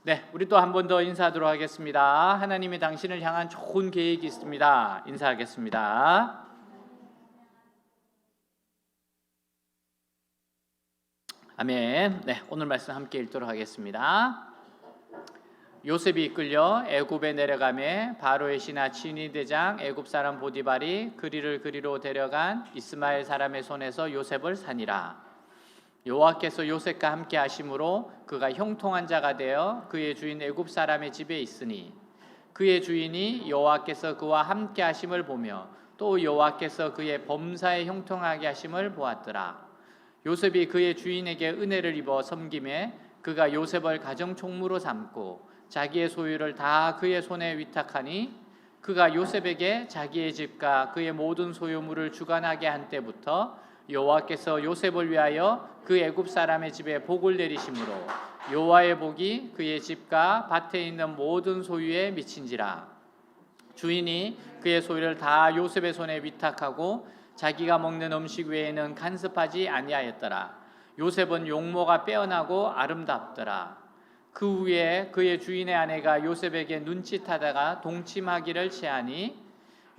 네, 우리 또 한 번 더 인사하도록 하겠습니다. 하나님이 당신을 향한 좋은 계획이 있습니다. 인사하겠습니다. 아멘. 네, 오늘 말씀 함께 읽도록 하겠습니다. 요셉이 이끌려 애굽에 내려가매 바로의 신하 친위 대장 애굽 사람 보디발이 그리로 데려간 이스마엘 사람의 손에서 요셉을 사니라. 여호와께서 요셉과 함께 하심으로 그가 형통한 자가 되어 그의 주인 애굽 사람의 집에 있으니 그의 주인이 여호와께서 그와 함께 하심을 보며 또 여호와께서 그의 범사에 형통하게 하심을 보았더라. 요셉이 그의 주인에게 은혜를 입어 섬김에 그가 요셉을 가정 총무로 삼고 자기의 소유를 다 그의 손에 위탁하니 그가 요셉에게 자기의 집과 그의 모든 소유물을 주관하게 한 때부터 여호와께서 요셉을 위하여 그 애굽 사람의 집에 복을 내리심으로 여호와의 복이 그의 집과 밭에 있는 모든 소유에 미친지라. 주인이 그의 소유를 다 요셉의 손에 위탁하고 자기가 먹는 음식 외에는 간섭하지 아니하였더라. 요셉은 용모가 빼어나고 아름답더라. 그 후에 그의 주인의 아내가 요셉에게 눈짓하다가 동침하기를 취하니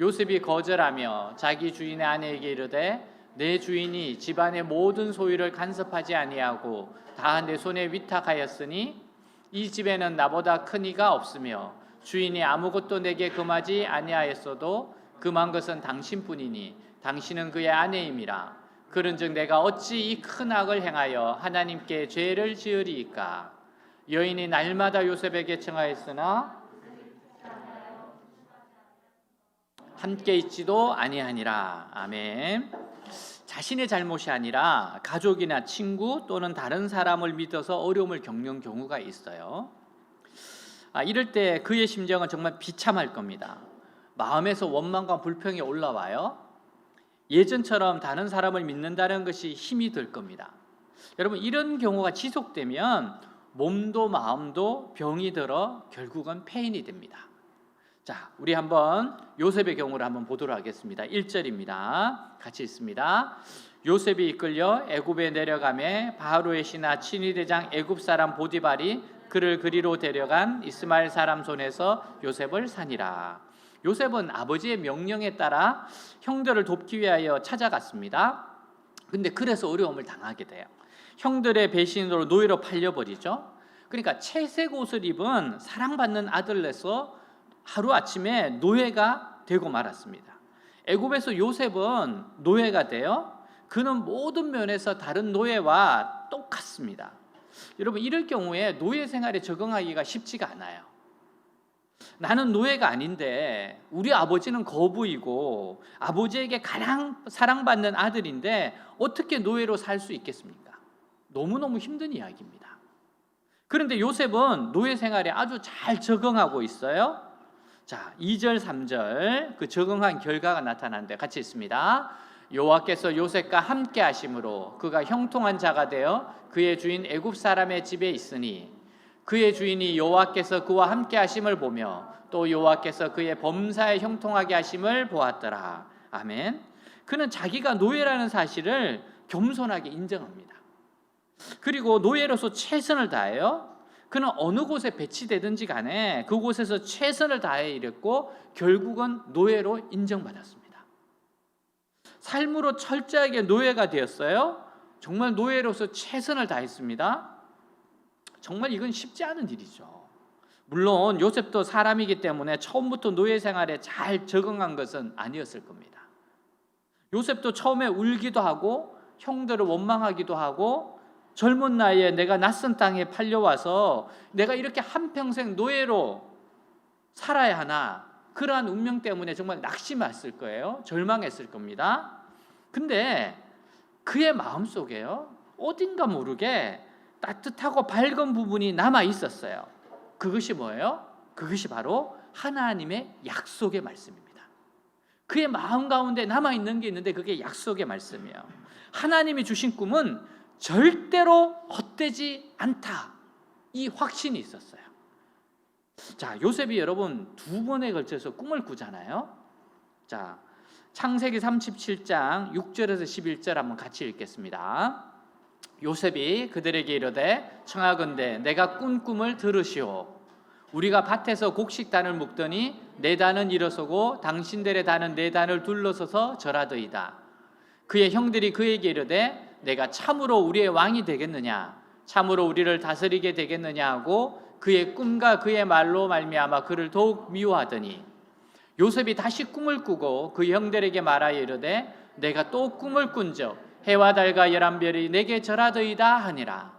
요셉이 거절하며 자기 주인의 아내에게 이르되 내 주인이 집안의 모든 소유를 간섭하지 아니하고 다 내 손에 위탁하였으니 이 집에는 나보다 큰 이가 없으며 주인이 아무것도 내게 금하지 아니하였어도 금한 것은 당신뿐이니 당신은 그의 아내임이라. 그런즉 내가 어찌 이 큰 악을 행하여 하나님께 죄를 지으리이까. 여인이 날마다 요셉에게 청하였으나 함께 있지도 아니하니라. 아멘. 자신의 잘못이 아니라 가족이나 친구 또는 다른 사람을 믿어서 어려움을 겪는 경우가 있어요. 이럴 때 그의 심정은 정말 비참할 겁니다. 마음에서 원망과 불평이 올라와요. 예전처럼 다른 사람을 믿는다는 것이 힘이 들 겁니다. 여러분, 이런 경우가 지속되면 몸도 마음도 병이 들어 결국은 폐인이 됩니다. 자, 우리 한번 요셉의 경우를 한번 보도록 하겠습니다. 1절입니다. 같이 읽습니다. 요셉이 이끌려 애굽에 내려가매 바로의 신하 친위 대장 애굽 사람 보디발이 그를 그리로 데려간 이스마엘 사람 손에서 요셉을 사니라. 요셉은 아버지의 명령에 따라 형들을 돕기 위하여 찾아갔습니다. 근데 그래서 어려움을 당하게 돼요. 형들의 배신으로 노예로 팔려버리죠. 그러니까 채색 옷을 입은 사랑받는 아들로서 하루아침에 노예가 되고 말았습니다. 애굽에서 요셉은 노예가 돼요. 그는 모든 면에서 다른 노예와 똑같습니다. 여러분, 이럴 경우에 노예 생활에 적응하기가 쉽지가 않아요. 나는 노예가 아닌데 우리 아버지는 거부이고 아버지에게 가장 사랑받는 아들인데 어떻게 노예로 살 수 있겠습니까? 너무너무 힘든 이야기입니다. 그런데 요셉은 노예 생활에 아주 잘 적응하고 있어요. 자, 2절 3절 그 적응한 결과가 나타나는데 같이 읽습니다. 여호와께서 요셉과 함께 하심으로 그가 형통한 자가 되어 그의 주인 애굽 사람의 집에 있으니 그의 주인이 여호와께서 그와 함께 하심을 보며 또 여호와께서 그의 범사에 형통하게 하심을 보았더라. 아멘. 그는 자기가 노예라는 사실을 겸손하게 인정합니다. 그리고 노예로서 최선을 다해요. 그는 어느 곳에 배치되든지 간에 그곳에서 최선을 다해 일했고 결국은 노예로 인정받았습니다. 삶으로 철저하게 노예가 되었어요. 정말 노예로서 최선을 다했습니다. 정말 이건 쉽지 않은 일이죠. 물론 요셉도 사람이기 때문에 처음부터 노예 생활에 잘 적응한 것은 아니었을 겁니다. 요셉도 처음에 울기도 하고 형들을 원망하기도 하고 젊은 나이에 내가 낯선 땅에 팔려와서 내가 이렇게 한평생 노예로 살아야 하나, 그러한 운명 때문에 정말 낙심했을 거예요. 절망했을 겁니다. 근데 그의 마음속에요, 어딘가 모르게 따뜻하고 밝은 부분이 남아 있었어요. 그것이 뭐예요? 그것이 바로 하나님의 약속의 말씀입니다. 그의 마음 가운데 남아 있는 게 있는데 그게 약속의 말씀이에요. 하나님이 주신 꿈은 절대로 헛되지 않다, 이 확신이 있었어요. 자, 요셉이 여러분 두 번에 걸쳐서 꿈을 꾸잖아요. 자, 창세기 37장 6절에서 11절 한번 같이 읽겠습니다. 요셉이 그들에게 이르되 청하건대 내가 꾼 꿈을 들으시오. 우리가 밭에서 곡식단을 묶더니 내 단은 일어서고 당신들의 단은 내 단을 둘러서서 절하더이다. 그의 형들이 그에게 이르되 내가 참으로 우리의 왕이 되겠느냐, 참으로 우리를 다스리게 되겠느냐 하고 그의 꿈과 그의 말로 말미암아 그를 더욱 미워하더니 요셉이 다시 꿈을 꾸고 그 형들에게 말하여 이르되 내가 또 꿈을 꾼적 해와 달과 열한 별이 내게 절하더이다 하니라.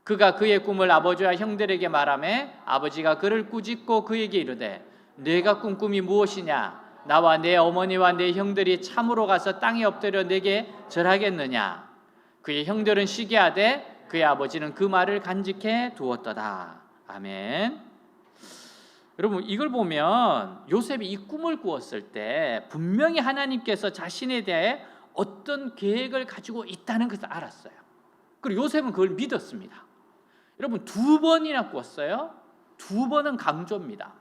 그가 그의 꿈을 아버지와 형들에게 말하매 아버지가 그를 꾸짖고 그에게 이르되 내가 꾼 꿈이 무엇이냐, 나와 내 어머니와 내 형들이 참으로 가서 땅에 엎드려 내게 절하겠느냐. 그의 형들은 시기하되 그의 아버지는 그 말을 간직해 두었더다. 아멘. 여러분, 이걸 보면 요셉이 이 꿈을 꾸었을 때 분명히 하나님께서 자신에 대해 어떤 계획을 가지고 있다는 것을 알았어요. 그리고 요셉은 그걸 믿었습니다. 여러분, 2번이나 꾸었어요. 2번은 강조입니다.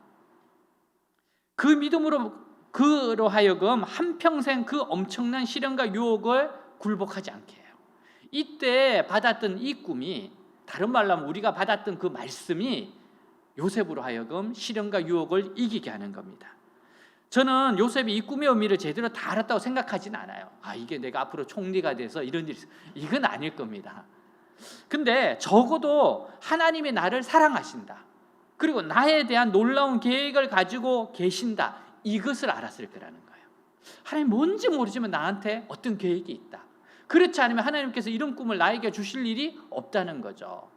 그 믿음으로 그로 하여금 한평생 그 엄청난 시련과 유혹을 굴복하지 않게 해요. 이때 받았던 이 꿈이, 다른 말로 하면 우리가 받았던 그 말씀이 요셉으로 하여금 시련과 유혹을 이기게 하는 겁니다. 저는 요셉이 이 꿈의 의미를 제대로 다 알았다고 생각하지는 않아요. 이게 내가 앞으로 총리가 돼서 이런 일이 있어. 이건 아닐 겁니다. 근데 적어도 하나님이 나를 사랑하신다, 그리고 나에 대한 놀라운 계획을 가지고 계신다, 이것을 알았을 거라는 거예요. 하나님 뭔지 모르지만 나한테 어떤 계획이 있다. 그렇지 않으면 하나님께서 이런 꿈을 나에게 주실 일이 없다는 거죠.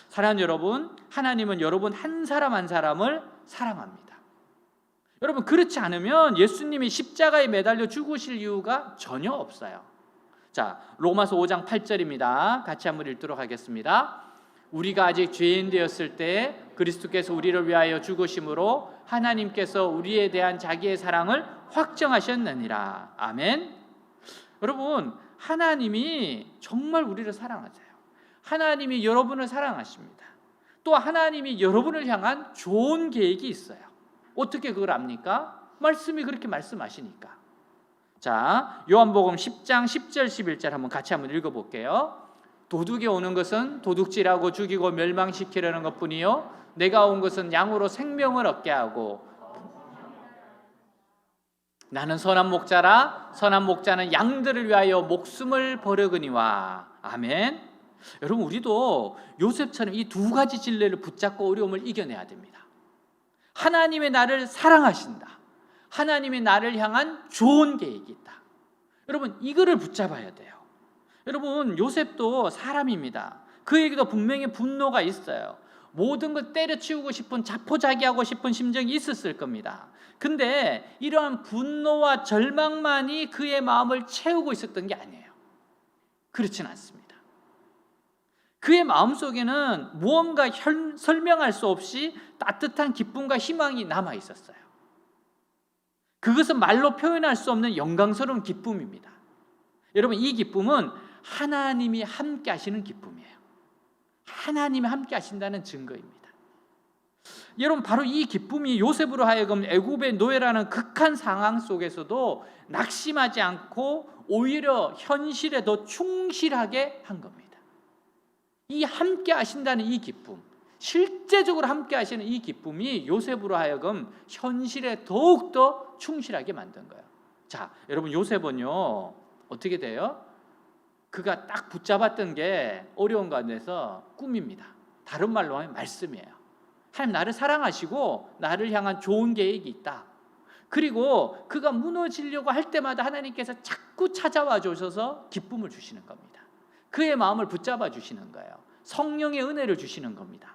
사랑하는 여러분, 하나님은 여러분 한 사람 한 사람을 사랑합니다. 여러분, 그렇지 않으면 예수님이 십자가에 매달려 죽으실 이유가 전혀 없어요. 자, 로마서 5장 8절입니다. 같이 한번 읽도록 하겠습니다. 우리가 아직 죄인 되었을 때 그리스도께서 우리를 위하여 죽으심으로 하나님께서 우리에 대한 자기의 사랑을 확정하셨느니라. 아멘. 여러분, 하나님이 정말 우리를 사랑하세요. 하나님이 여러분을 사랑하십니다. 또 하나님이 여러분을 향한 좋은 계획이 있어요. 어떻게 그걸 압니까? 말씀이 그렇게 말씀하시니까. 자, 요한복음 10장 10절 11절 한번 같이 한번 읽어볼게요. 도둑이 오는 것은 도둑질하고 죽이고 멸망시키려는 것뿐이요 내가 온 것은 양으로 생명을 얻게 하고, 나는 선한 목자라 선한 목자는 양들을 위하여 목숨을 버려거니와. 아멘. 여러분, 우리도 요셉처럼 이 2가지 진리를 붙잡고 어려움을 이겨내야 됩니다. 하나님의 나를 사랑하신다, 하나님의 나를 향한 좋은 계획이 있다. 여러분, 이거를 붙잡아야 돼요. 여러분, 요셉도 사람입니다. 그에게도 분명히 분노가 있어요. 모든 걸 때려치우고 싶은, 자포자기하고 싶은 심정이 있었을 겁니다. 근데 이러한 분노와 절망만이 그의 마음을 채우고 있었던 게 아니에요. 그렇진 않습니다. 그의 마음속에는 무언가 설명할 수 없이 따뜻한 기쁨과 희망이 남아 있었어요. 그것은 말로 표현할 수 없는 영광스러운 기쁨입니다. 여러분, 이 기쁨은 하나님이 함께 하시는 기쁨이에요. 하나님이 함께 하신다는 증거입니다. 여러분, 바로 이 기쁨이 요셉으로 하여금 애굽의 노예라는 극한 상황 속에서도 낙심하지 않고 오히려 현실에 더 충실하게 한 겁니다. 이 함께 하신다는 이 기쁨, 실제적으로 함께 하시는 이 기쁨이 요셉으로 하여금 현실에 더욱더 충실하게 만든 거예요. 자, 여러분, 요셉은요 어떻게 돼요? 그가 딱 붙잡았던 게 어려운 가운데서 꿈입니다. 다른 말로 하면 말씀이에요. 하나님 나를 사랑하시고 나를 향한 좋은 계획이 있다. 그리고 그가 무너지려고 할 때마다 하나님께서 자꾸 찾아와 주셔서 기쁨을 주시는 겁니다. 그의 마음을 붙잡아 주시는 거예요. 성령의 은혜를 주시는 겁니다.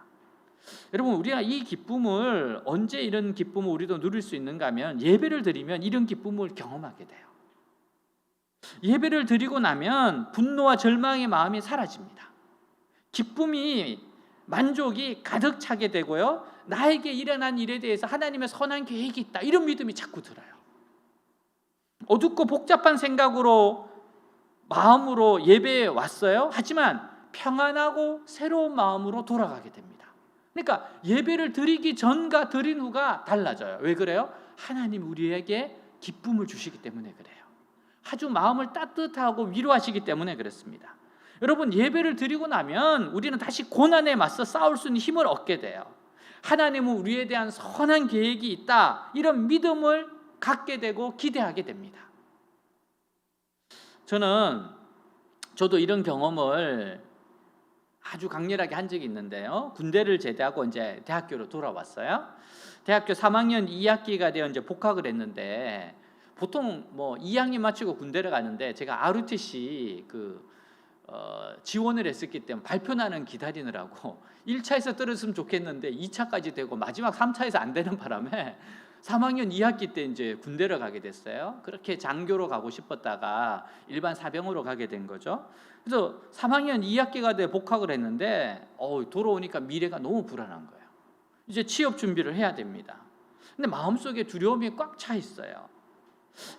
여러분, 우리가 이 기쁨을, 언제 이런 기쁨을 우리도 누릴 수 있는가 하면 예배를 드리면 이런 기쁨을 경험하게 돼요. 예배를 드리고 나면 분노와 절망의 마음이 사라집니다. 기쁨이, 만족이 가득 차게 되고요, 나에게 일어난 일에 대해서 하나님의 선한 계획이 있다, 이런 믿음이 자꾸 들어요. 어둡고 복잡한 생각으로, 마음으로 예배에 왔어요. 하지만 평안하고 새로운 마음으로 돌아가게 됩니다. 그러니까 예배를 드리기 전과 드린 후가 달라져요. 왜 그래요? 하나님 우리에게 기쁨을 주시기 때문에 그래요. 아주 마음을 따뜻하고 위로하시기 때문에 그렇습니다. 여러분, 예배를 드리고 나면 우리는 다시 고난에 맞서 싸울 수 있는 힘을 얻게 돼요. 하나님은 우리에 대한 선한 계획이 있다, 이런 믿음을 갖게 되고 기대하게 됩니다. 저도 이런 경험을 아주 강렬하게 한 적이 있는데요. 군대를 제대하고 이제 대학교로 돌아왔어요. 대학교 3학년 2학기가 되어 이제 복학을 했는데, 보통 뭐 2학년 마치고 군대를 가는데 제가 ROTC 지원을 했었기 때문에 발표나는 기다리느라고 1차에서 떨어졌으면 좋겠는데 2차까지 되고 마지막 3차에서 안 되는 바람에 3학년 2학기 때 이제 군대를 가게 됐어요. 그렇게 장교로 가고 싶었다가 일반 사병으로 가게 된 거죠. 그래서 3학년 2학기가 돼 복학을 했는데 돌아오니까 미래가 너무 불안한 거예요. 이제 취업 준비를 해야 됩니다. 근데 마음속에 두려움이 꽉 차 있어요.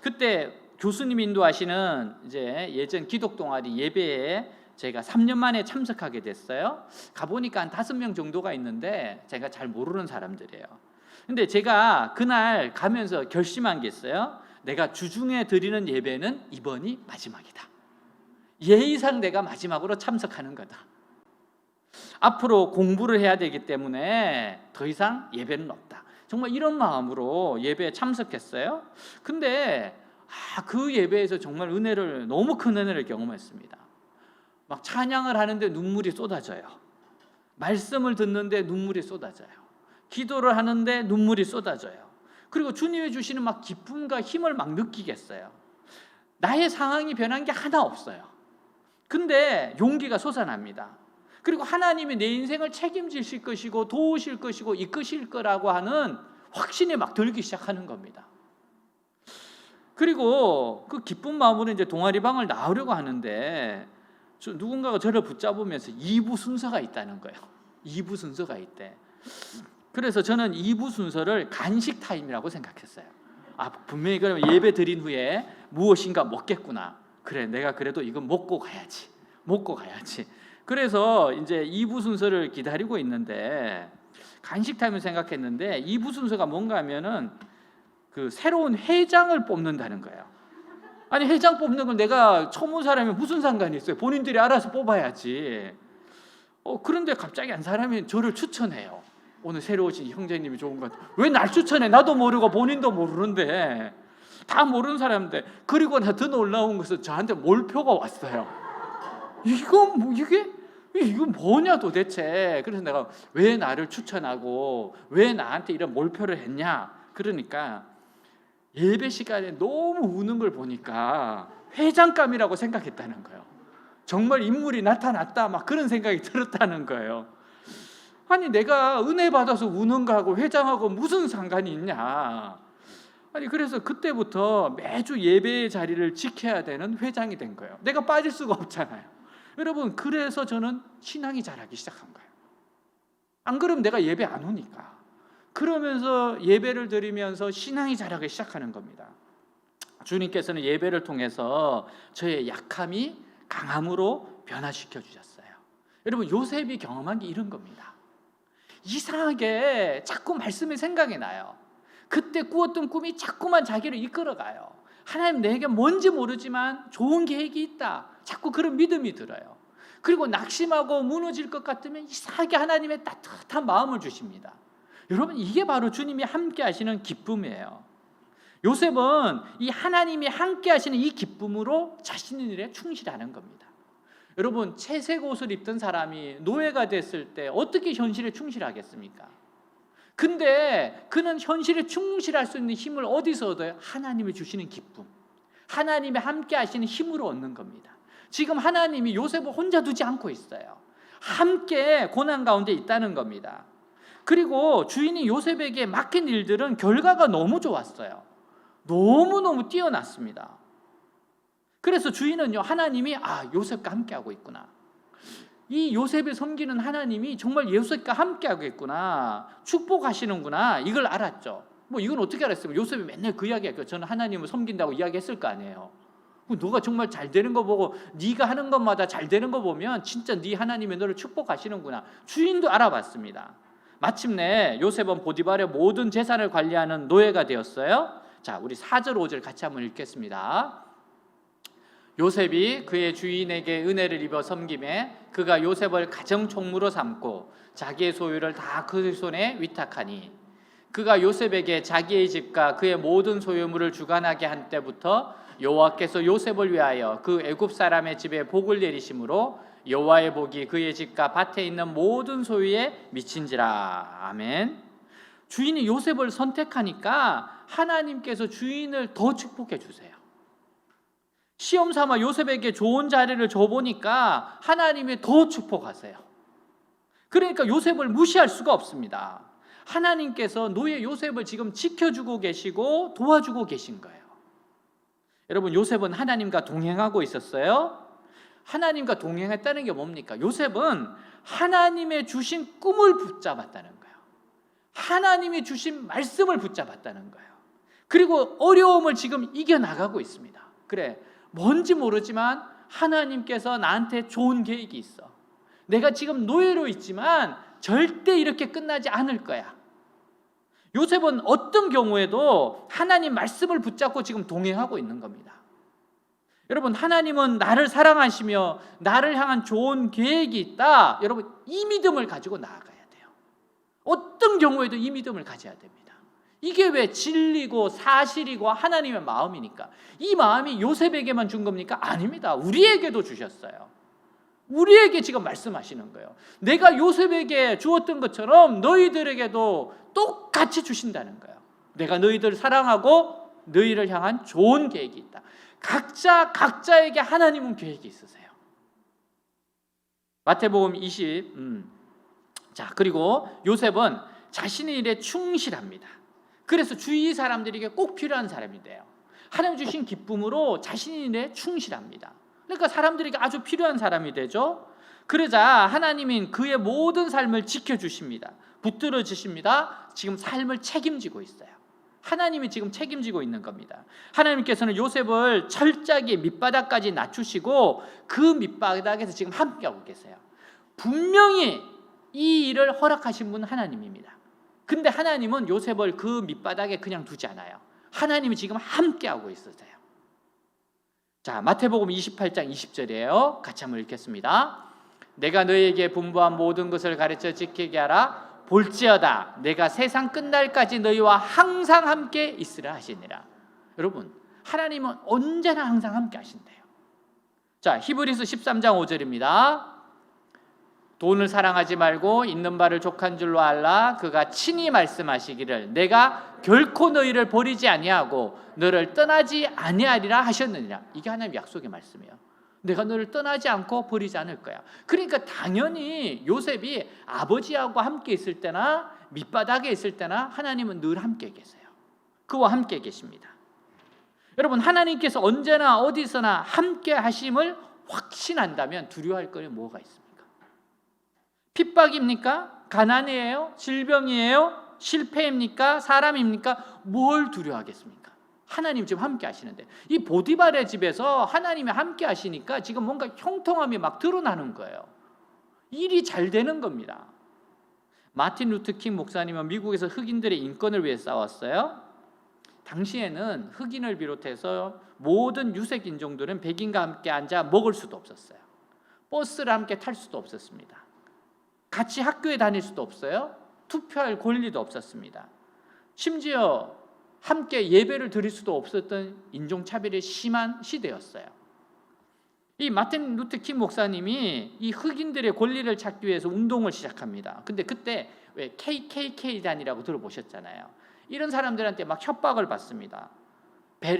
그때 교수님 인도하시는 이제 예전 기독 동아리 예배에 제가 3년 만에 참석하게 됐어요. 가보니까 한 5명 정도가 있는데 제가 잘 모르는 사람들이에요. 근데 제가 그날 가면서 결심한 게 있어요. 내가 주중에 드리는 예배는 이번이 마지막이다. 예의상 내가 마지막으로 참석하는 거다. 앞으로 공부를 해야 되기 때문에 더 이상 예배는 없다. 정말 이런 마음으로 예배에 참석했어요. 근데 그 예배에서 정말 너무 큰 은혜를 경험했습니다. 막 찬양을 하는데 눈물이 쏟아져요. 말씀을 듣는데 눈물이 쏟아져요. 기도를 하는데 눈물이 쏟아져요. 그리고 주님이 주시는 막 기쁨과 힘을 막 느끼겠어요. 나의 상황이 변한 게 하나 없어요. 근데 용기가 솟아납니다. 그리고 하나님이 내 인생을 책임지실 것이고 도우실 것이고 이끄실 거라고 하는 확신이 막 들기 시작하는 겁니다. 그리고 그 기쁜 마음으로 이제 동아리방을 나오려고 하는데 누군가가 저를 붙잡으면서 2부 순서가 있다는 거예요. 2부 순서가 있대. 그래서 저는 2부 순서를 간식 타임이라고 생각했어요. 분명히 그러면 예배 드린 후에 무엇인가 먹겠구나. 그래, 내가 그래도 이거 먹고 가야지. 그래서 이제 2부 순서를 기다리고 있는데 간식 타임을 생각했는데 2부 순서가 뭔가 하면은 새로운 회장을 뽑는다는 거예요. 아니, 회장 뽑는 건 내가 처음 온 사람이 무슨 상관이 있어요? 본인들이 알아서 뽑아야지. 그런데 갑자기 한 사람이 저를 추천해요. 오늘 새로 오신 형제님이 좋은 것 같아요. 왜 날 추천해? 나도 모르고 본인도 모르는데, 다 모르는 사람인데. 그리고 나 더 놀라운 것은 저한테 몰표가 왔어요. 이건 뭐냐 도대체. 그래서 내가 왜 나를 추천하고 왜 나한테 이런 몰표를 했냐. 그러니까 예배 시간에 너무 우는 걸 보니까 회장감이라고 생각했다는 거예요. 정말 인물이 나타났다, 막 그런 생각이 들었다는 거예요. 아니, 내가 은혜 받아서 우는 거하고 회장하고 무슨 상관이 있냐. 아니, 그래서 그때부터 매주 예배의 자리를 지켜야 되는 회장이 된 거예요. 내가 빠질 수가 없잖아요. 여러분, 그래서 저는 신앙이 자라기 시작한 거예요. 안 그러면 내가 예배 안 오니까. 그러면서 예배를 드리면서 신앙이 자라기 시작하는 겁니다. 주님께서는 예배를 통해서 저의 약함이 강함으로 변화시켜 주셨어요. 여러분, 요셉이 경험한 게 이런 겁니다. 이상하게 자꾸 말씀이 생각이 나요. 그때 꾸었던 꿈이 자꾸만 자기를 이끌어가요. 하나님, 내게 뭔지 모르지만 좋은 계획이 있다. 자꾸 그런 믿음이 들어요. 그리고 낙심하고 무너질 것 같으면 이상하게 하나님의 따뜻한 마음을 주십니다. 여러분, 이게 바로 주님이 함께 하시는 기쁨이에요. 요셉은 이 하나님이 함께 하시는 이 기쁨으로 자신의 일에 충실하는 겁니다. 여러분, 채색 옷을 입던 사람이 노예가 됐을 때 어떻게 현실에 충실하겠습니까? 근데 그는 현실에 충실할 수 있는 힘을 어디서 얻어요? 하나님이 주시는 기쁨, 하나님이 함께 하시는 힘으로 얻는 겁니다. 지금 하나님이 요셉을 혼자 두지 않고 있어요. 함께 고난 가운데 있다는 겁니다. 그리고 주인이 요셉에게 맡긴 일들은 결과가 너무 좋았어요. 너무너무 뛰어났습니다. 그래서 주인은요, 하나님이 요셉과 함께하고 있구나, 이 요셉을 섬기는 하나님이 정말 요셉과 함께하고 있구나, 축복하시는구나, 이걸 알았죠. 이건 어떻게 알았어요? 요셉이 맨날 그 이야기했고, 저는 하나님을 섬긴다고 이야기했을 거 아니에요. 너가 정말 잘 되는 거 보고, 네가 하는 것마다 잘 되는 거 보면 진짜 네 하나님이 너를 축복하시는구나. 주인도 알아봤습니다. 마침내 요셉은 보디발의 모든 재산을 관리하는 노예가 되었어요. 자, 우리 4절 5절 같이 한번 읽겠습니다. 요셉이 그의 주인에게 은혜를 입어 섬김에 그가 요셉을 가정 총무로 삼고 자기의 소유를 다 그 손에 위탁하니 그가 요셉에게 자기의 집과 그의 모든 소유물을 주관하게 한 때부터 여호와께서 요셉을 위하여 그 애굽 사람의 집에 복을 내리심으로 여호와의 복이 그의 집과 밭에 있는 모든 소유에 미친지라. 아멘. 주인이 요셉을 선택하니까 하나님께서 주인을 더 축복해 주세요. 시험 삼아 요셉에게 좋은 자리를 줘보니까 하나님이 더 축복하세요. 그러니까 요셉을 무시할 수가 없습니다. 하나님께서 노예 요셉을 지금 지켜주고 계시고 도와주고 계신 거예요. 여러분, 요셉은 하나님과 동행하고 있었어요. 하나님과 동행했다는 게 뭡니까? 요셉은 하나님의 주신 꿈을 붙잡았다는 거예요. 하나님이 주신 말씀을 붙잡았다는 거예요. 그리고 어려움을 지금 이겨나가고 있습니다. 그래, 뭔지 모르지만 하나님께서 나한테 좋은 계획이 있어. 내가 지금 노예로 있지만 절대 이렇게 끝나지 않을 거야. 요셉은 어떤 경우에도 하나님 말씀을 붙잡고 지금 동행하고 있는 겁니다. 여러분, 하나님은 나를 사랑하시며 나를 향한 좋은 계획이 있다. 여러분, 이 믿음을 가지고 나아가야 돼요. 어떤 경우에도 이 믿음을 가져야 됩니다. 이게 왜 진리고 사실이고 하나님의 마음이니까. 이 마음이 요셉에게만 준 겁니까? 아닙니다. 우리에게도 주셨어요. 우리에게 지금 말씀하시는 거예요. 내가 요셉에게 주었던 것처럼 너희들에게도 똑같이 주신다는 거예요. 내가 너희들을 사랑하고 너희를 향한 좋은 계획이 있다. 각자에게 하나님은 계획이 있으세요. 마태복음 20. 자, 그리고 요셉은 자신의 일에 충실합니다. 그래서 주위 사람들에게 꼭 필요한 사람이 돼요. 하나님 주신 기쁨으로 자신의 일에 충실합니다. 그러니까 사람들에게 아주 필요한 사람이 되죠. 그러자 하나님인 그의 모든 삶을 지켜주십니다. 붙들어 주십니다. 지금 삶을 책임지고 있어요. 하나님이 지금 책임지고 있는 겁니다. 하나님께서는 요셉을 철저하게 밑바닥까지 낮추시고 그 밑바닥에서 지금 함께하고 계세요. 분명히 이 일을 허락하신 분은 하나님입니다. 근데 하나님은 요셉을 그 밑바닥에 그냥 두지 않아요. 하나님이 지금 함께하고 있으세요. 자, 마태복음 28장 20절이에요. 같이 한번 읽겠습니다. 내가 너희에게 분부한 모든 것을 가르쳐 지키게 하라. 볼지어다 내가 세상 끝날까지 너희와 항상 함께 있으라 하시니라. 여러분, 하나님은 언제나 항상 함께 하신대요. 자, 히브리서 13장 5절입니다. 돈을 사랑하지 말고 있는 바를 족한 줄로 알라. 그가 친히 말씀하시기를 내가 결코 너희를 버리지 아니하고 너를 떠나지 아니하리라 하셨느니라. 이게 하나님의 약속의 말씀이에요. 내가 너를 떠나지 않고 버리지 않을 거야. 그러니까 당연히 요셉이 아버지하고 함께 있을 때나 밑바닥에 있을 때나 하나님은 늘 함께 계세요. 그와 함께 계십니다. 여러분, 하나님께서 언제나 어디서나 함께 하심을 확신한다면 두려워할 것이 뭐가 있습니까? 핍박입니까? 가난이에요? 질병이에요? 실패입니까? 사람입니까? 뭘 두려워하겠습니까? 하나님 지금 함께 하시는데, 이 보디발의 집에서 하나님이 함께 하시니까 지금 뭔가 형통함이 막 드러나는 거예요. 일이 잘 되는 겁니다. 마틴 루터 킹 목사님은 미국에서 흑인들의 인권을 위해 싸웠어요. 당시에는 흑인을 비롯해서 모든 유색 인종들은 백인과 함께 앉아 먹을 수도 없었어요. 버스를 함께 탈 수도 없었습니다. 같이 학교에 다닐 수도 없어요. 투표할 권리도 없었습니다. 심지어 함께 예배를 드릴 수도 없었던 인종차별이 심한 시대였어요. 이 마틴 루터 킹 목사님이 이 흑인들의 권리를 찾기 위해서 운동을 시작합니다. 근데 그때 왜 KKK단이라고 들어보셨잖아요. 이런 사람들한테 막 협박을 받습니다.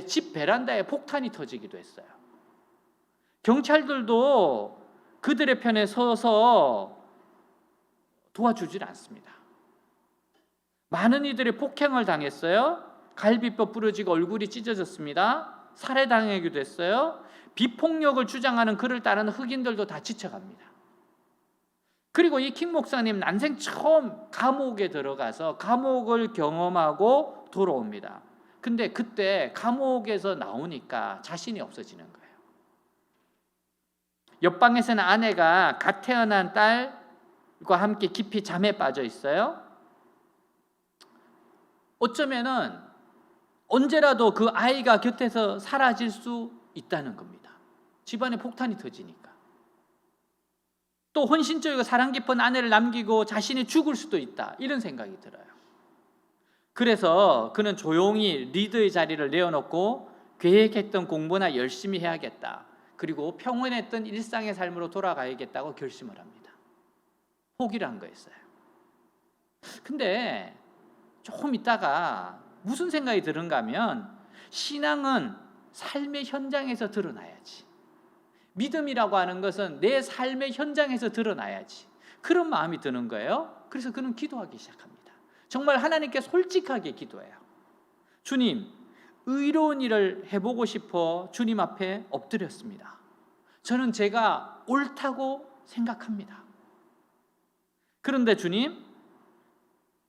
집 베란다에 폭탄이 터지기도 했어요. 경찰들도 그들의 편에 서서 도와주질 않습니다. 많은 이들이 폭행을 당했어요. 갈비뼈 부러지고 얼굴이 찢어졌습니다. 살해당하기도 했어요. 비폭력을 주장하는 그를 따르는 흑인들도 다 지쳐갑니다. 그리고 이 킹 목사님 난생 처음 감옥에 들어가서 감옥을 경험하고 돌아옵니다. 근데 그때 감옥에서 나오니까 자신이 없어지는 거예요. 옆방에서는 아내가 갓 태어난 딸과 함께 깊이 잠에 빠져 있어요. 어쩌면은 언제라도 그 아이가 곁에서 사라질 수 있다는 겁니다. 집안에 폭탄이 터지니까. 또 헌신적이고 사랑 깊은 아내를 남기고 자신이 죽을 수도 있다, 이런 생각이 들어요. 그래서 그는 조용히 리더의 자리를 내어놓고 계획했던 공부나 열심히 해야겠다, 그리고 평온했던 일상의 삶으로 돌아가야겠다고 결심을 합니다. 포기를 한 거였어요. 근데 조금 있다가 무슨 생각이 드는가 하면, 신앙은 삶의 현장에서 드러나야지, 믿음이라고 하는 것은 내 삶의 현장에서 드러나야지, 그런 마음이 드는 거예요. 그래서 그는 기도하기 시작합니다. 정말 하나님께 솔직하게 기도해요. 주님, 의로운 일을 해보고 싶어 주님 앞에 엎드렸습니다. 저는 제가 옳다고 생각합니다. 그런데 주님,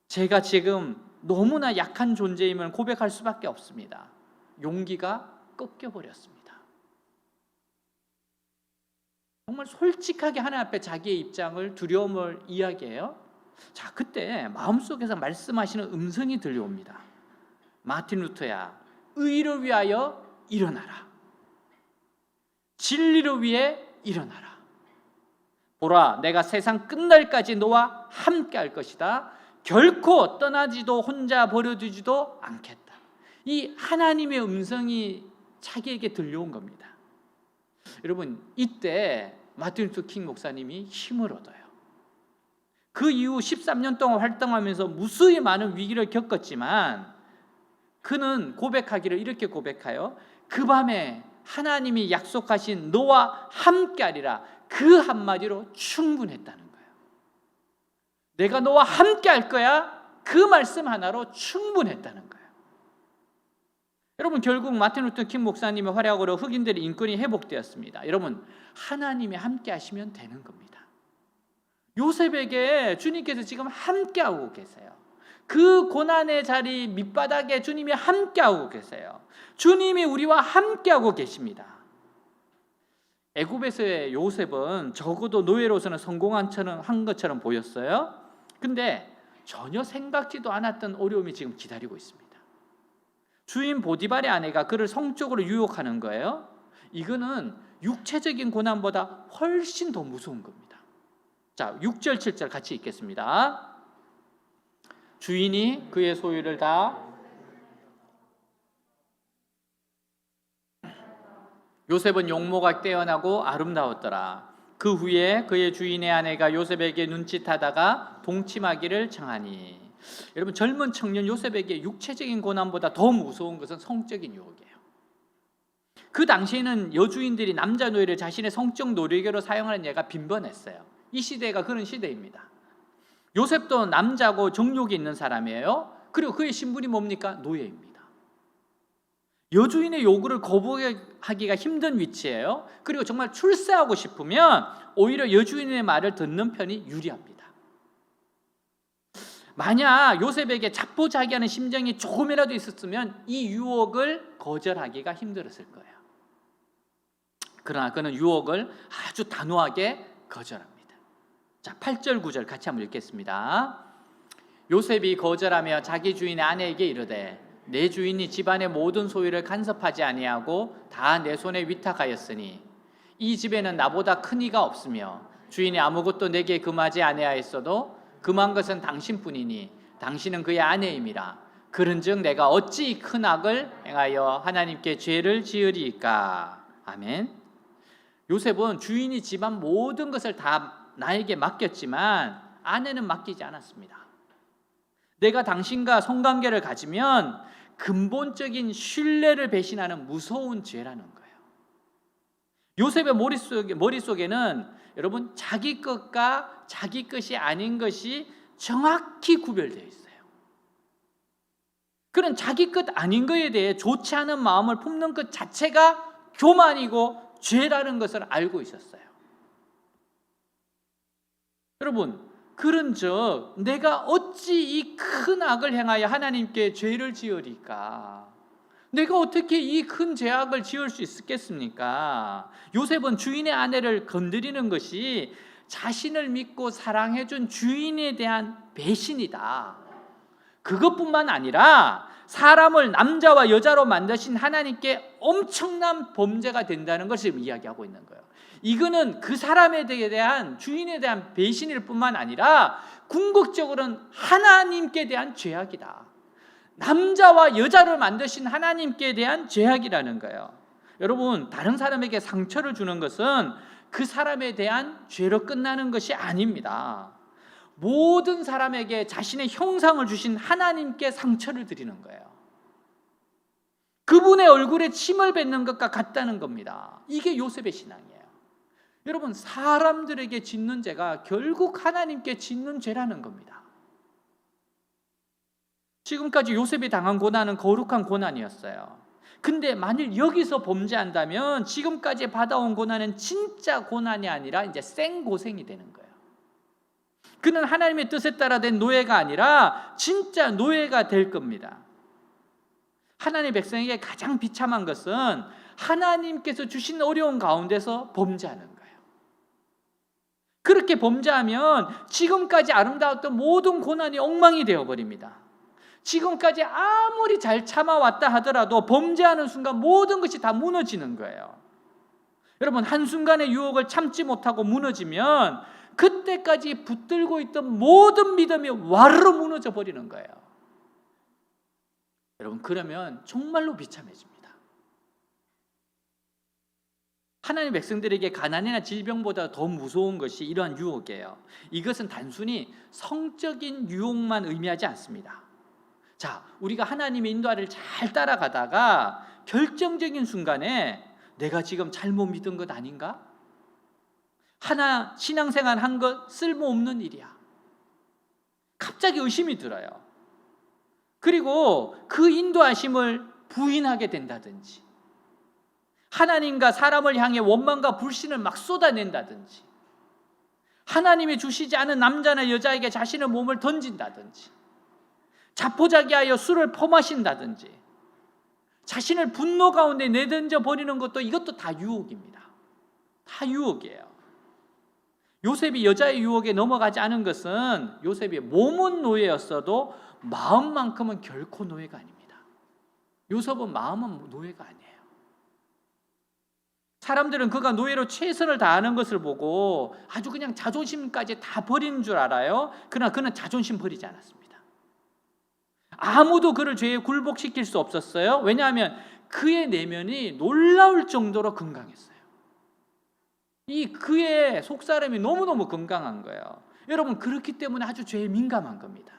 제가 지금 너무나 약한 존재임을 고백할 수밖에 없습니다. 용기가 꺾여버렸습니다. 정말 솔직하게 하나님 앞에 자기의 입장을, 두려움을 이야기해요. 자, 그때 마음속에서 말씀하시는 음성이 들려옵니다. 마틴 루터야, 의를 위하여 일어나라. 진리를 위해 일어나라. 보라, 내가 세상 끝날까지 너와 함께 할 것이다. 결코 떠나지도 혼자 버려두지도 않겠다. 이 하나님의 음성이 자기에게 들려온 겁니다. 여러분, 이때 마틴 루터 킹 목사님이 힘을 얻어요. 그 이후 13년 동안 활동하면서 무수히 많은 위기를 겪었지만 그는 고백하기를 이렇게 고백해요. 그 밤에 하나님이 약속하신 너와 함께하리라, 그 한마디로 충분했다는 거예요. 내가 너와 함께할 거야, 그 말씀 하나로 충분했다는 거예요. 여러분, 결국 마틴 루터 킹 목사님의 활약으로 흑인들의 인권이 회복되었습니다. 여러분, 하나님이 함께 하시면 되는 겁니다. 요셉에게 주님께서 지금 함께하고 계세요. 그 고난의 자리 밑바닥에 주님이 함께하고 계세요. 주님이 우리와 함께하고 계십니다. 애굽에서의 요셉은 적어도 노예로서는 성공한 것처럼 보였어요. 근데 전혀 생각지도 않았던 어려움이 지금 기다리고 있습니다. 주인 보디발의 아내가 그를 성적으로 유혹하는 거예요. 이거는 육체적인 고난보다 훨씬 더 무서운 겁니다. 자, 6절 7절 같이 읽겠습니다. 주인이 그의 소유를 다 요셉은 용모가 뛰어나고 아름다웠더라. 그 후에 그의 주인의 아내가 요셉에게 눈짓하다가 동침하기를 청하니. 여러분, 젊은 청년 요셉에게 육체적인 고난보다 더 무서운 것은 성적인 유혹이에요. 그 당시에는 여주인들이 남자 노예를 자신의 성적 노리개로 사용하는 예가 빈번했어요. 이 시대가 그런 시대입니다. 요셉도 남자고 정욕이 있는 사람이에요. 그리고 그의 신분이 뭡니까? 노예입니다. 여주인의 요구를 거부하기가 힘든 위치예요. 그리고 정말 출세하고 싶으면 오히려 여주인의 말을 듣는 편이 유리합니다. 만약 요셉에게 자포자기하는 심정이 조금이라도 있었으면 이 유혹을 거절하기가 힘들었을 거예요. 그러나 그는 유혹을 아주 단호하게 거절합니다. 자, 8절 9절 같이 한번 읽겠습니다. 요셉이 거절하며 자기 주인의 아내에게 이르되 내 주인이 집안의 모든 소유를 간섭하지 아니하고 다 내 손에 위탁하였으니 이 집에는 나보다 큰 이가 없으며 주인이 아무것도 내게 금하지 아니하였어도 금한 것은 당신뿐이니 당신은 그의 아내임이라. 그런즉 내가 어찌 큰 악을 행하여 하나님께 죄를 지으리이까. 아멘. 요셉은 주인이 집안 모든 것을 다 나에게 맡겼지만 아내는 맡기지 않았습니다. 내가 당신과 성관계를 가지면 근본적인 신뢰를 배신하는 무서운 죄라는 거예요. 요셉의 머릿속에는 여러분, 자기 것과 자기 것이 아닌 것이 정확히 구별되어 있어요. 그런 자기 것 아닌 것에 대해 좋지 않은 마음을 품는 것 자체가 교만이고 죄라는 것을 알고 있었어요. 여러분, 그런즉 내가 어찌 이 큰 악을 행하여 하나님께 죄를 지으리까? 내가 어떻게 이 큰 죄악을 지을 수 있겠습니까? 요셉은 주인의 아내를 건드리는 것이 자신을 믿고 사랑해준 주인에 대한 배신이다. 그것뿐만 아니라 사람을 남자와 여자로 만드신 하나님께 엄청난 범죄가 된다는 것을 이야기하고 있는 거예요. 이거는 그 사람에 대한 주인에 대한 배신일 뿐만 아니라 궁극적으로는 하나님께 대한 죄악이다. 남자와 여자를 만드신 하나님께 대한 죄악이라는 거예요. 여러분, 다른 사람에게 상처를 주는 것은 그 사람에 대한 죄로 끝나는 것이 아닙니다. 모든 사람에게 자신의 형상을 주신 하나님께 상처를 드리는 거예요. 그분의 얼굴에 침을 뱉는 것과 같다는 겁니다. 이게 요셉의 신앙이에요. 여러분, 사람들에게 짓는 죄가 결국 하나님께 짓는 죄라는 겁니다. 지금까지 요셉이 당한 고난은 거룩한 고난이었어요. 근데 만일 여기서 범죄한다면 지금까지 받아온 고난은 진짜 고난이 아니라 이제 생고생이 되는 거예요. 그는 하나님의 뜻에 따라 된 노예가 아니라 진짜 노예가 될 겁니다. 하나님의 백성에게 가장 비참한 것은 하나님께서 주신 어려운 가운데서 범죄하는 거예요. 그렇게 범죄하면 지금까지 아름다웠던 모든 고난이 엉망이 되어버립니다. 지금까지 아무리 잘 참아왔다 하더라도 범죄하는 순간 모든 것이 다 무너지는 거예요. 여러분, 한순간의 유혹을 참지 못하고 무너지면 그때까지 붙들고 있던 모든 믿음이 와르르 무너져 버리는 거예요. 여러분, 그러면 정말로 비참해집니다. 하나님의 백성들에게 가난이나 질병보다 더 무서운 것이 이러한 유혹이에요. 이것은 단순히 성적인 유혹만 의미하지 않습니다. 자, 우리가 하나님의 인도를 잘 따라가다가 결정적인 순간에 내가 지금 잘못 믿은 것 아닌가? 하나 신앙생활 한 것 쓸모없는 일이야. 갑자기 의심이 들어요. 그리고 그 인도하심을 부인하게 된다든지, 하나님과 사람을 향해 원망과 불신을 막 쏟아낸다든지, 하나님이 주시지 않은 남자나 여자에게 자신의 몸을 던진다든지, 자포자기하여 술을 퍼마신다든지, 자신을 분노 가운데 내던져 버리는 것도 이것도 다 유혹입니다. 다 유혹이에요. 요셉이 여자의 유혹에 넘어가지 않은 것은 요셉이 몸은 노예였어도 마음만큼은 결코 노예가 아닙니다. 요셉은 마음은 노예가 아니에요. 사람들은 그가 노예로 최선을 다하는 것을 보고 아주 그냥 자존심까지 다 버리는 줄 알아요. 그러나 그는 자존심 버리지 않았습니다. 아무도 그를 죄에 굴복시킬 수 없었어요. 왜냐하면 그의 내면이 놀라울 정도로 건강했어요. 이 그의 속사람이 너무너무 건강한 거예요. 여러분, 그렇기 때문에 아주 죄에 민감한 겁니다.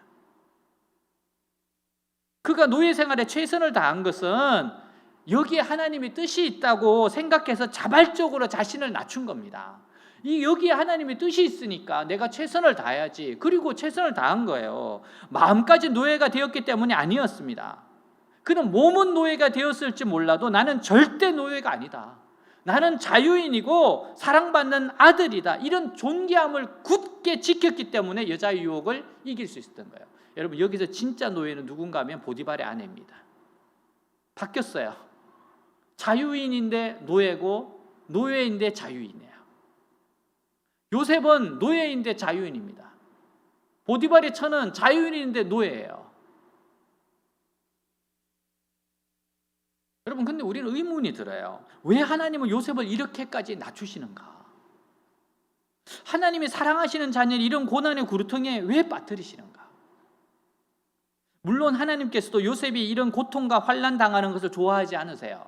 그가 노예 생활에 최선을 다한 것은 여기에 하나님의 뜻이 있다고 생각해서 자발적으로 자신을 낮춘 겁니다. 여기에 하나님의 뜻이 있으니까 내가 최선을 다해야지. 그리고 최선을 다한 거예요. 마음까지 노예가 되었기 때문이 아니었습니다. 그는 몸은 노예가 되었을지 몰라도 나는 절대 노예가 아니다. 나는 자유인이고 사랑받는 아들이다. 이런 존귀함을 굳게 지켰기 때문에 여자의 유혹을 이길 수 있었던 거예요. 여러분, 여기서 진짜 노예는 누군가 하면 보디발의 아내입니다. 바뀌었어요. 자유인인데 노예고, 노예인데 자유인이에요. 요셉은 노예인데 자유인입니다. 보디발의 처는 자유인인데 노예예요. 여러분, 근데 우리는 의문이 들어요. 왜 하나님은 요셉을 이렇게까지 낮추시는가? 하나님이 사랑하시는 자녀를 이런 고난의 구루통에 왜 빠뜨리시는가? 물론 하나님께서도 요셉이 이런 고통과 환난 당하는 것을 좋아하지 않으세요.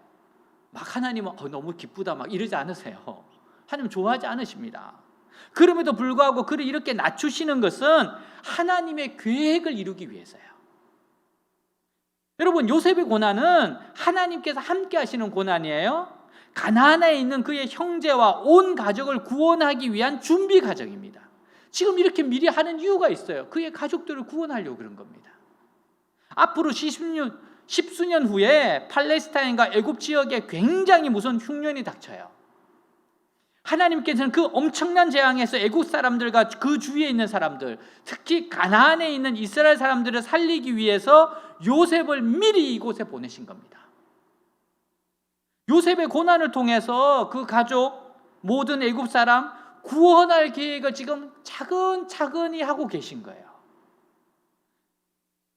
막 하나님은 너무 기쁘다 막 이러지 않으세요. 하나님 좋아하지 않으십니다. 그럼에도 불구하고 그를 이렇게 낮추시는 것은 하나님의 계획을 이루기 위해서요. 여러분, 요셉의 고난은 하나님께서 함께 하시는 고난이에요. 가나안에 있는 그의 형제와 온 가족을 구원하기 위한 준비 과정입니다. 지금 이렇게 미리 하는 이유가 있어요. 그의 가족들을 구원하려고 그런 겁니다. 앞으로 십수년 후에 팔레스타인과 애굽 지역에 굉장히 무서운 흉년이 닥쳐요. 하나님께서는 그 엄청난 재앙에서 애굽 사람들과 그 주위에 있는 사람들, 특히 가나안에 있는 이스라엘 사람들을 살리기 위해서 요셉을 미리 이곳에 보내신 겁니다. 요셉의 고난을 통해서 그 가족, 모든 애굽 사람 구원할 계획을 지금 차근차근히 하고 계신 거예요.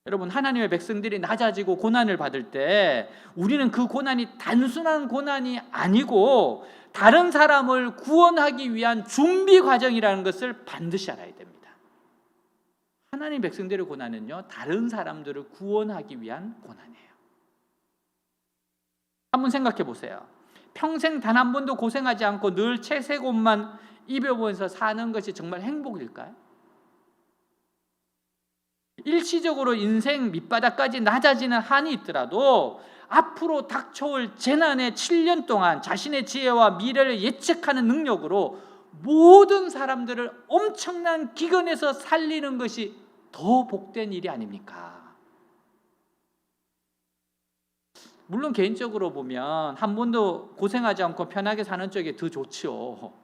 여러분, 하나님의 백성들이 낮아지고 고난을 받을 때 우리는 그 고난이 단순한 고난이 아니고 다른 사람을 구원하기 위한 준비 과정이라는 것을 반드시 알아야 됩니다. 하나님 백성들의 고난은요, 다른 사람들을 구원하기 위한 고난이에요. 한번 생각해 보세요. 평생 단 한 번도 고생하지 않고 늘 채색 옷만 입어보면서 사는 것이 정말 행복일까요? 일시적으로 인생 밑바닥까지 낮아지는 한이 있더라도 앞으로 닥쳐올 재난의 7년 동안 자신의 지혜와 미래를 예측하는 능력으로 모든 사람들을 엄청난 기근에서 살리는 것이 더 복된 일이 아닙니까? 물론 개인적으로 보면 한 번도 고생하지 않고 편하게 사는 쪽이 더 좋죠.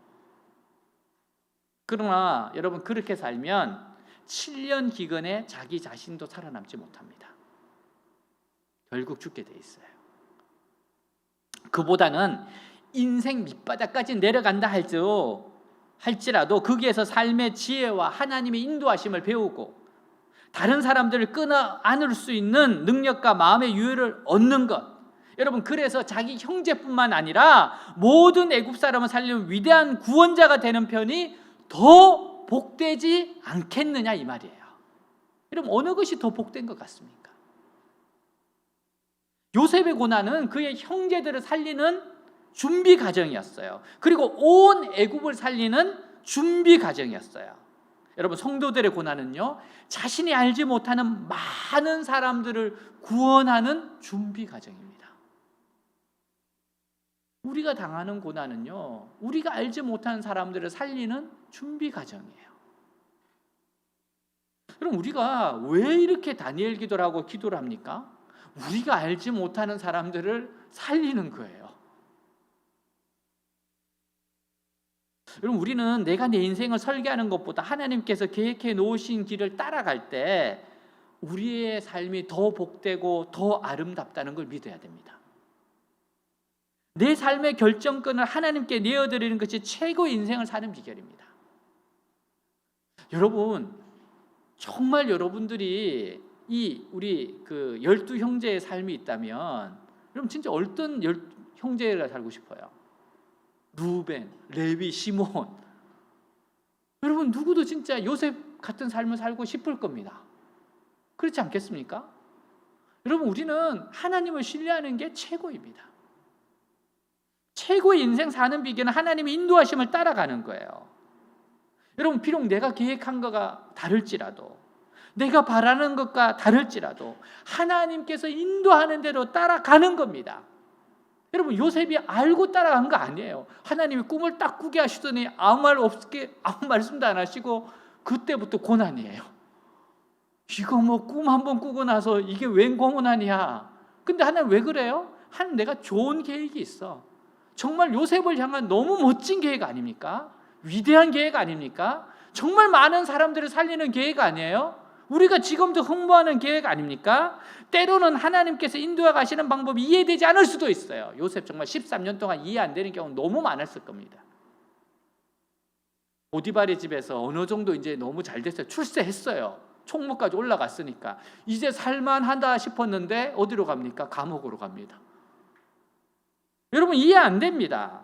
그러나 여러분, 그렇게 살면 7년 기근에 자기 자신도 살아남지 못합니다. 결국 죽게 돼 있어요. 그보다는 인생 밑바닥까지 내려간다 할지라도 거기에서 삶의 지혜와 하나님의 인도하심을 배우고 다른 사람들을 끊어 안을 수 있는 능력과 마음의 유효를 얻는 것. 여러분, 그래서 자기 형제뿐만 아니라 모든 애굽 사람을 살리는 위대한 구원자가 되는 편이 더 복되지 않겠느냐, 이 말이에요. 여러분, 어느 것이 더 복된 것 같습니까? 요셉의 고난은 그의 형제들을 살리는 준비 과정이었어요. 그리고 온 애굽을 살리는 준비 과정이었어요. 여러분, 성도들의 고난은요, 자신이 알지 못하는 많은 사람들을 구원하는 준비 과정입니다. 우리가 당하는 고난은요, 우리가 알지 못하는 사람들을 살리는 준비 과정이에요. 그럼 우리가 왜 이렇게 다니엘 기도를 하고 기도를 합니까? 우리가 알지 못하는 사람들을 살리는 거예요. 여러분, 우리는 내가 내 인생을 설계하는 것보다 하나님께서 계획해 놓으신 길을 따라갈 때 우리의 삶이 더 복되고 더 아름답다는 걸 믿어야 됩니다. 내 삶의 결정권을 하나님께 내어드리는 것이 최고의 인생을 사는 비결입니다. 여러분, 정말 여러분들이 우리 그 12형제의 삶이 있다면 여러분 진짜 어떤 형제가 살고 싶어요? 루벤, 레위, 시몬. 여러분, 누구도 진짜 요셉 같은 삶을 살고 싶을 겁니다. 그렇지 않겠습니까? 여러분, 우리는 하나님을 신뢰하는 게 최고입니다. 최고의 인생 사는 비결은 하나님의 인도하심을 따라가는 거예요. 여러분, 비록 내가 계획한 것과 다를지라도, 내가 바라는 것과 다를지라도 하나님께서 인도하는 대로 따라가는 겁니다. 여러분, 요셉이 알고 따라간 거 아니에요. 하나님이 꿈을 딱 꾸게 하시더니 아무 말씀도 안 하시고 그때부터 고난이에요. 이거 뭐 꿈 한번 꾸고 나서 이게 웬 고난이야. 근데 하나님 왜 그래요? 하나님, 내가 좋은 계획이 있어. 정말 요셉을 향한 너무 멋진 계획 아닙니까? 위대한 계획 아닙니까? 정말 많은 사람들을 살리는 계획 아니에요? 우리가 지금도 흥모하는 계획 아닙니까? 때로는 하나님께서 인도해 가시는 방법이 이해되지 않을 수도 있어요. 요셉 정말 13년 동안 이해 안 되는 경우 너무 많았을 겁니다. 보디발의 집에서 어느 정도 이제 너무 잘 됐어요. 출세했어요. 총무까지 올라갔으니까 이제 살만하다 싶었는데 어디로 갑니까? 감옥으로 갑니다. 여러분, 이해 안 됩니다.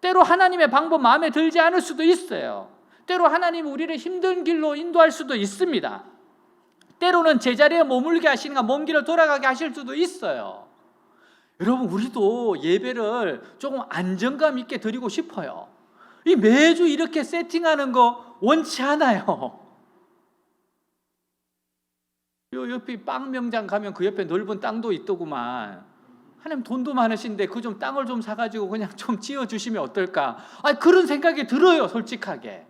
때로 하나님의 방법 마음에 들지 않을 수도 있어요. 때로 하나님이 우리를 힘든 길로 인도할 수도 있습니다. 때로는 제자리에 머물게 하시는가 먼 길을 돌아가게 하실 수도 있어요. 여러분, 우리도 예배를 조금 안정감 있게 드리고 싶어요. 이 매주 이렇게 세팅하는 거 원치 않아요. 요 옆에 빵 명장 가면 그 옆에 넓은 땅도 있더구만. 하나님 돈도 많으신데 그 좀 땅을 좀 사가지고 그냥 좀 지어주시면 어떨까? 그런 생각이 들어요, 솔직하게.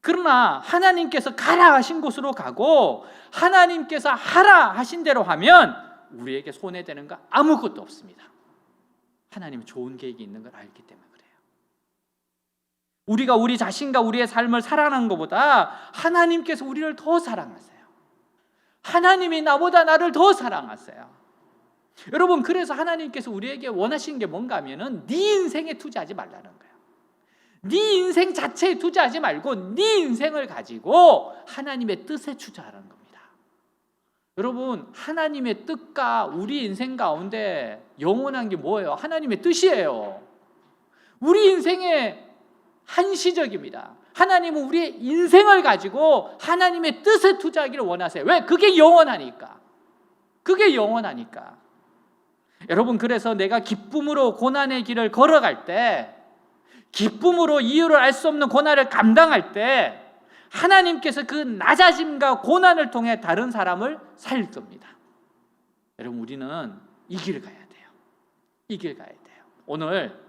그러나 하나님께서 가라 하신 곳으로 가고 하나님께서 하라 하신 대로 하면 우리에게 손해되는 거 아무것도 없습니다. 하나님은 좋은 계획이 있는 걸 알기 때문에 그래요. 우리가 우리 자신과 우리의 삶을 사랑하는 것보다 하나님께서 우리를 더 사랑하세요. 하나님이 나보다 나를 더 사랑하세요. 여러분, 그래서 하나님께서 우리에게 원하시는 게 뭔가 하면은 네 인생에 투자하지 말라는 거예요. 네 인생 자체에 투자하지 말고 네 인생을 가지고 하나님의 뜻에 투자하라는 겁니다. 여러분, 하나님의 뜻과 우리 인생 가운데 영원한 게 뭐예요? 하나님의 뜻이에요. 우리 인생의 한시적입니다. 하나님은 우리의 인생을 가지고 하나님의 뜻에 투자하기를 원하세요. 왜? 그게 영원하니까. 그게 영원하니까. 여러분, 그래서 내가 기쁨으로 고난의 길을 걸어갈 때, 기쁨으로 이유를 알 수 없는 고난을 감당할 때 하나님께서 그 낮아짐과 고난을 통해 다른 사람을 살릴 겁니다. 여러분, 우리는 이 길을 가야 돼요. 이 길 가야 돼요. 오늘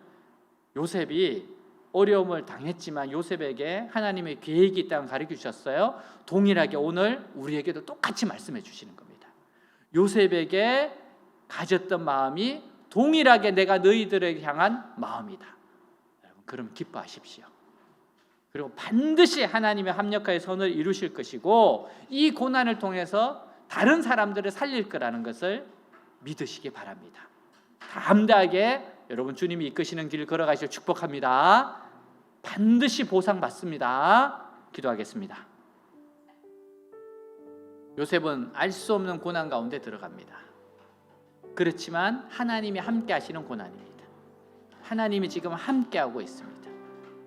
요셉이 어려움을 당했지만 요셉에게 하나님의 계획이 있다는 걸 가르쳐 주셨어요. 동일하게 오늘 우리에게도 똑같이 말씀해 주시는 겁니다. 요셉에게 가졌던 마음이 동일하게 내가 너희들에게 향한 마음이다. 여러분, 그럼 기뻐하십시오. 그리고 반드시 하나님의 합력하여 선을 이루실 것이고 이 고난을 통해서 다른 사람들을 살릴 거라는 것을 믿으시기 바랍니다. 담대하게 여러분, 주님이 이끄시는 길을 걸어가시길 축복합니다. 반드시 보상받습니다. 기도하겠습니다. 요셉은 알 수 없는 고난 가운데 들어갑니다. 그렇지만 하나님이 함께 하시는 고난입니다. 하나님이 지금 함께하고 있습니다.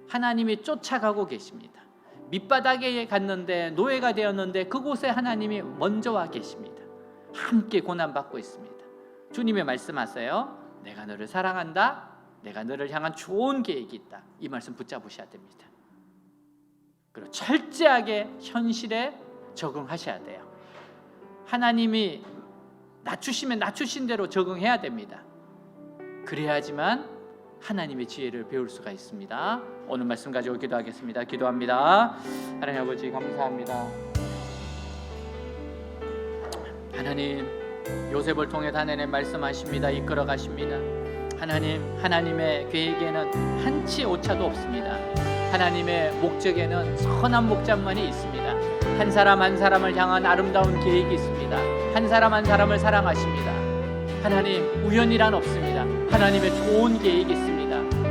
하나님이 쫓아가고 계십니다. 밑바닥에 갔는데, 노예가 되었는데 그곳에 하나님이 먼저 와 계십니다. 함께 고난받고 있습니다. 주님이 말씀하세요. 내가 너를 사랑한다. 내가 너를 향한 좋은 계획이 있다. 이 말씀 붙잡으셔야 됩니다. 그리고 철저하게 현실에 적응하셔야 돼요. 하나님이 낮추시면 낮추신 대로 적응해야 됩니다. 그래야지만 하나님의 지혜를 배울 수가 있습니다. 오늘 말씀 가지고 기도하겠습니다. 기도합니다. 하나님 아버지, 감사합니다. 하나님, 요셉을 통해 단연히 말씀하십니다. 이끌어 가십니다. 하나님, 하나님의 계획에는 한치 오차도 없습니다. 하나님의 목적에는 선한 목적만이 있습니다. 한 사람 한 사람을 향한 아름다운 계획이 있습니다. 한 사람 한 사람을 사랑하십니다. 하나님, 우연이란 없습니다. 하나님의 좋은 계획이 있습니다.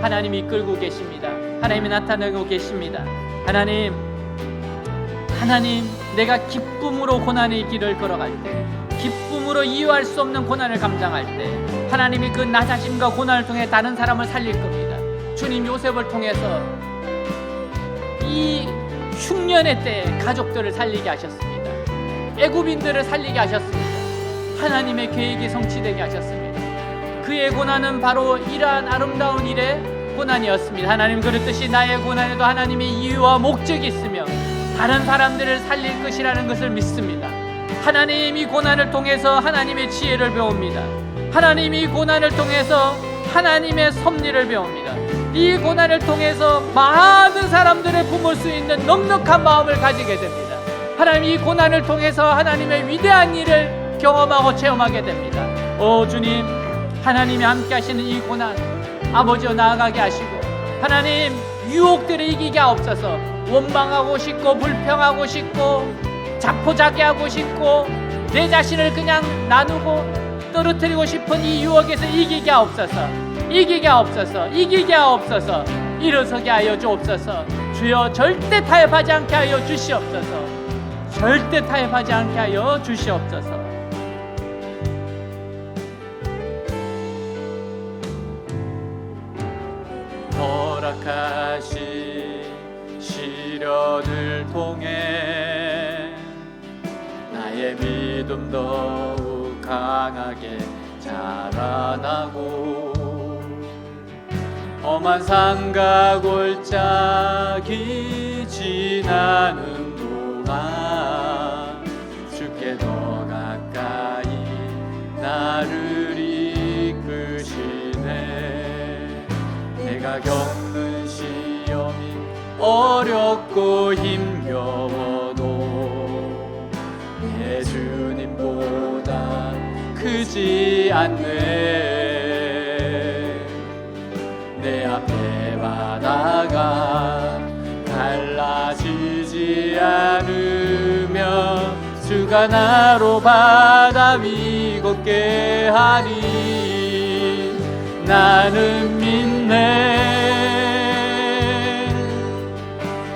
하나님이 이끌고 계십니다. 하나님이 나타내고 계십니다. 하나님, 내가 기쁨으로 고난의 길을 걸어갈 때, 기쁨으로 이유할 수 없는 고난을 감당할 때 하나님이 그 낮아짐과 고난을 통해 다른 사람을 살릴 겁니다. 주님, 요셉을 통해서 이 흉년의 때에 가족들을 살리게 하셨습니다. 애굽인들을 살리게 하셨습니다. 하나님의 계획이 성취되게 하셨습니다. 그의 고난은 바로 이러한 아름다운 일의 고난이었습니다. 하나님, 그렇듯이 나의 고난에도 하나님의 이유와 목적이 있으며 다른 사람들을 살릴 것이라는 것을 믿습니다. 하나님, 이 고난을 통해서 하나님의 지혜를 배웁니다. 하나님, 이 고난을 통해서 하나님의 섭리를 배웁니다. 이 고난을 통해서 많은 사람들을 품을 수 있는 넉넉한 마음을 가지게 됩니다. 하나님, 이 고난을 통해서 하나님의 위대한 일을 경험하고 체험하게 됩니다. 오 주님, 하나님이 함께 하시는 이 고난 아버지여 나아가게 하시고, 하나님, 유혹들을 이기게 하옵소서. 원망하고 싶고 불평하고 싶고 자포자기 하고 싶고 내 자신을 그냥 나누고 떨어뜨리고 싶은 이 유혹에서 이기게 하옵소서. 이기게 하옵소서. 이기게 하옵소서. 일어서게 하여 주옵소서. 주여, 절대 타협하지 않게 하여 주시옵소서. 절대 타협하지 않게 하여 주시옵소서. 허락하신 시련을 통해 나의 믿음 더욱 강하게 자라나고, 험한 산과 골짜기 지나는 동안 주께 더 가까이 나를 이끄시네. 내가 겪는 시험이 어렵고 힘겨워도 내 주님보다 크지 않네. 내 앞에 바다가 갈라지지 않으며 주가 나로 바다 위 걷게 하니 나는 믿네.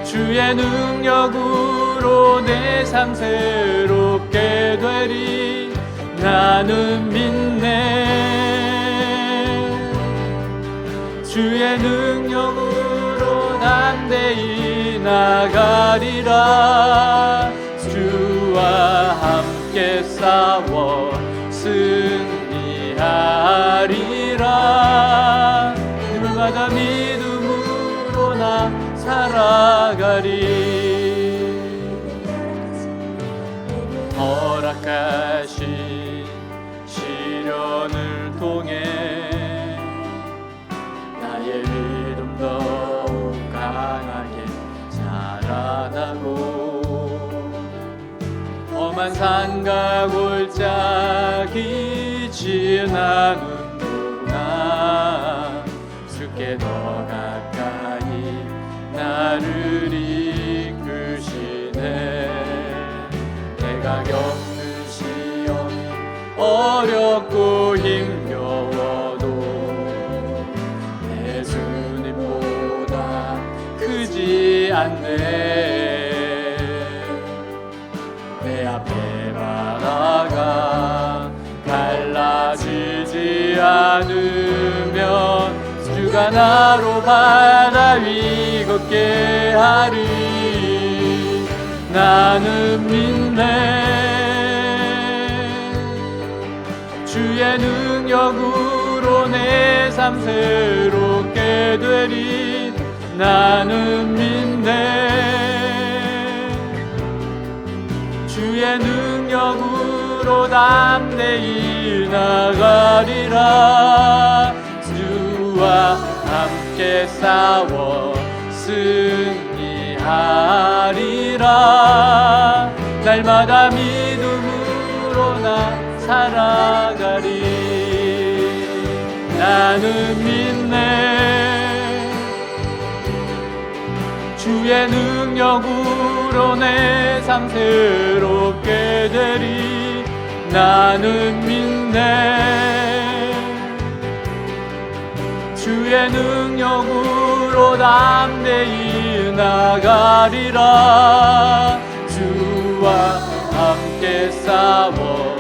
주의 능력으로 내 삶 새롭게 되리. 나는 믿네. 주의 능력으로 담대히 나가리라. 주와 함께 싸워 승리하리라. 날마다 믿음으로 나 살아가리. 허락하신 시련을 통해 나의 믿음 더욱 강하게 자라나고 험한 산과 골짜기 지나는구나. 주께 더 가까이 나를 이끄시네. 내가 겪는 시험이 어렵고 힘겨워도 내 주님보다 크지 않네. 내 앞에 바다가 갈라지지 않으면 주가 나로 바다 위 걷게 하리. 나는 믿네. 주의 능력으로 내 삶 새롭게 되리. 나는 믿네. 주의 능력으로 담대히 나가리라. 주와 함께 싸워 승리하리라. 날마다 믿음으로 나 살아가리. 나는 믿네. 주의 능력으로 내 삶 새롭게 되리. 나는 믿네. 주의 능력으로 담대히 나가리라. 주와 함께 싸워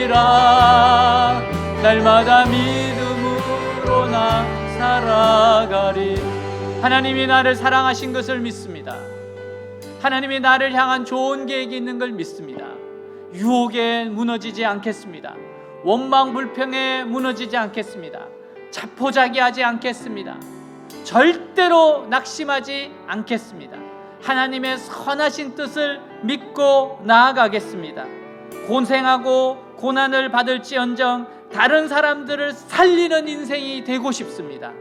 승리하리라. 날마다 믿음으로 나 살아가리. 하나님이 나를 사랑하신 것을 믿습니다. 하나님이 나를 향한 좋은 계획이 있는 걸 믿습니다. 유혹에 무너지지 않겠습니다. 원망 불평에 무너지지 않겠습니다. 자포자기하지 않겠습니다. 절대로 낙심하지 않겠습니다. 하나님의 선하신 뜻을 믿고 나아가겠습니다. 고생하고 고난을 받을지언정 다른 사람들을 살리는 인생이 되고 싶습니다.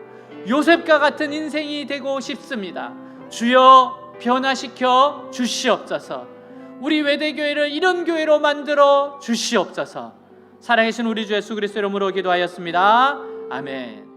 요셉과 같은 인생이 되고 싶습니다. 주여 변화시켜 주시옵소서. 우리 외대교회를 이런 교회로 만들어 주시옵소서. 사랑하신 우리 주 예수 그리스도 이름으로 기도하였습니다. 아멘.